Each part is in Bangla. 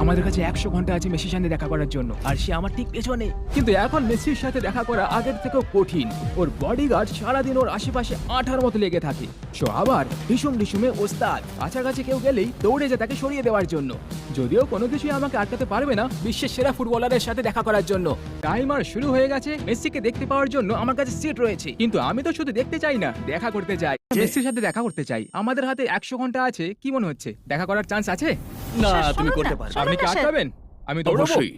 আমাদের কাছে 100 ঘন্টা আছে মেসির সাথে দেখা করার জন্য, আর সে আমার ঠিক পেছনে। কিন্তু এখন মেসির সাথে দেখা করা আগের থেকেও কঠিন। ওর বডিগার্ড সারাদিন ওর আশেপাশে আঠার মতো লেগে থাকে। সো আবার ঢিসুমে ওস্তাদ কাছাকাছি কেউ গেলেই দৌড়ে যায় তাকে সরিয়ে দেওয়ার জন্য। যদিও কোনো কিছুই আমাকে আটকাতে পারবে না বিশ্বের সেরা ফুটবলারের সাথে দেখা করার জন্য। টাইমার শুরু হয়ে গেছে। মেসিকে দেখতে পাওয়ার জন্য আমার কাছে সিট রয়েছে, কিন্তু আমি তো শুধু দেখতে চাই না, দেখা করতে চাই। মেসির সাথে দেখা করতে চাই। আমাদের হাতে 100 ঘন্টা আছে। কি মনে হচ্ছে, দেখা করার চান্স আছে? না, স্যার, তুমি শুনুন করতে না, পারবে। শুনুন আপনি কি না, স্যার। আটকাবেন? আমি তো অবশ্যই।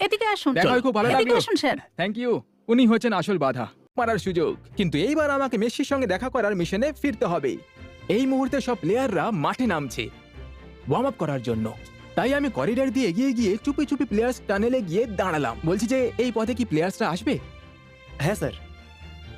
এদিকে আসুন। দেখা হয়ে খুব ভালো এদিকে লাগলো। আসুন স্যার। Thank you. উনি হচ্ছেন আসল বাধা, মারার সুযোগ। কিন্তু এইবার আমাকে মেসির সঙ্গে দেখা করার মিশনে ফিরতে হবে। এই মুহূর্তে সব প্লেয়াররা মাঠে নামছে ওয়ার্ম আপ করার জন্য। তাই আমি করিডর দিয়ে এগিয়ে গিয়ে চুপি চুপি প্লেয়ার্স টানেলে গিয়ে দাঁড়ালাম। বলছি যে এই পথে কি প্লেয়ার্সরা আসবে? হ্যাঁ স্যার,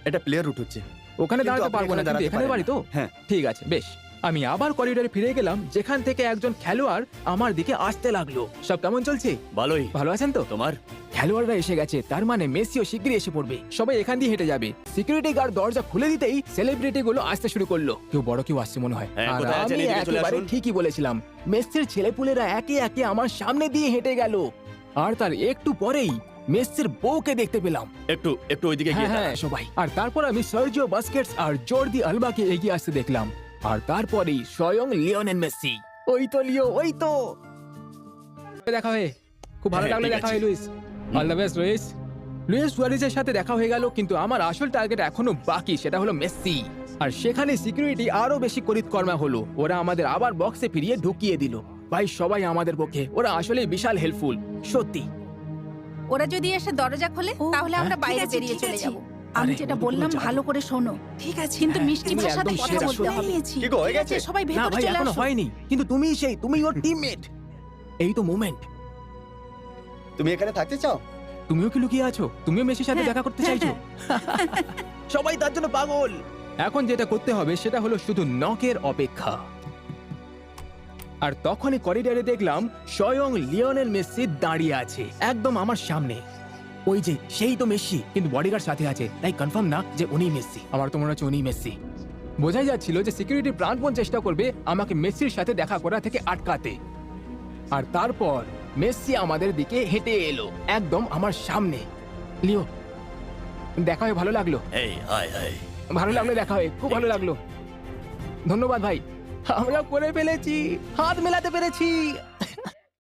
এটা প্লেয়ার রুট হচ্ছে। ওখানে কিন্তু দাঁড়াতে আপনি পারবো না, এখানে কিন্তু দাঁড়াতে এখানে পারেন বাড়ি তো। না। হ্যাঁ। ঠিক আছে, বেশ। আমি আবার করিডরে ফিরে গেলাম, যেখান থেকে একজন খেলোয়াড় আমার দিকে আসতে লাগলো। সব কেমন চলছে? ভালোই। ভালো আছেন তো? তোমার? খেলোয়াড়রা এসে গেছে, তার মানে মেসিও শীঘ্রই এসে পড়বে। সবাই এখান দিয়ে হেঁটে যাবে। সিকিউরিটি গার্ড দরজা খুলে দিতেই সেলিব্রিটি গুলো আসতে শুরু করলো। কেউ বড় কেউ আসছে মনে হয়। হ্যাঁ, আর কোথায় আছেন? আমি এদিকে চলে একেবারে আসুন। ঠিকই বলেছিলাম। মেসির ছেলেপুলেরা একে একে আমার সামনে দিয়ে হেঁটে গেল, আর তার একটু পরেই মেসির বউকে দেখতে পেলাম। একটু ওইদিকে হ্যাঁ গিয়ে হ্যাঁ দাঁড়ান। সবাই। আর তারপর আমি সার্জিও বাস্কেটস আর জর্দি আলবাকে এগিয়ে আসতে দেখলাম। আর তারপরেই স্বয়ং লিওনেল মেসি। ওই তো লিও, ওই তো। দেখা হয়ে খুব ভালো হ্যাঁ, লাগলো। ঠিক দেখা আছে। হয় Luis. All the best Luis. Luis সুয়ারেজের সাথে দেখা হয়ে গেল, কিন্তু আমার আসল টার্গেট এখনো বাকি, সেটা হলো মেসি। আর সেখানে সিকিউরিটি আরো বেশি করিতকর্মা হলো। ওরা আমাদের আবার বক্সে ফিরিয়ে ঢুকিয়ে দিল। ভাই সবাই আমাদের পক্ষে, ওরা আসলে বিশাল হেল্পফুল, সত্যি। ওরা যদি এসে দরজা খোলে তাহলে আমরা বাইরে বেরিয়ে চলে যাব। আমি আরে, যেটা ওগুলো বললাম জানো। ভালো করে শোনো। ঠিক আছে। কিন্তু হ্যাঁ, মিষ্টি তুমি ভাষাতে একদম কথা সেরা, বলতে হবে। কি গো, হয়ে ঠিক আছে, গেছে? সবাই না ভেতরে ভাই, চলে এখনো আসো। হয়নি, কিন্তু তুমি তুমি ওর টিমমেট। এই তো মোমেন্ট। তুমি এখানে থাকতে চাও? তুমিও কি লুকিয়ে আছো? তুমিও মেসির সাথে হ্যাঁ, দেখা করতে হ্যাঁ, চাইছো? সবাই তার জন্য পাগল। এখন যেটা করতে হবে সেটা হলো শুধু নকের অপেক্ষা। আর তখনই করিডরে দেখলাম স্বয়ং লিওনেল মেসি দাঁড়িয়ে আছে একদম আমার সামনে। ওই যে সেই তো মেসি, কিন্তু বডিগার্ড সাথে আছে, তাই কনফার্ম না যে উনি মেসি। আমার তো মনে হচ্ছে উনি মেসি। বোঝাই যাচ্ছিল যে সিকিউরিটি প্রাণপণ চেষ্টা করবে আমাকে মেসির সাথে দেখা করা থেকে আটকাতে। আর তারপর মেসি আমাদের দিকে হেঁটে এলো একদম আমার সামনে। লিও, দেখা হয়ে ভালো লাগলো। এই হাই হাই। ভালো লাগলো, দেখা হয়ে খুব ভালো লাগলো। ধন্যবাদ ভাই, আমরা করে ফেলেছি, হাত মেলাতে পেরেছি।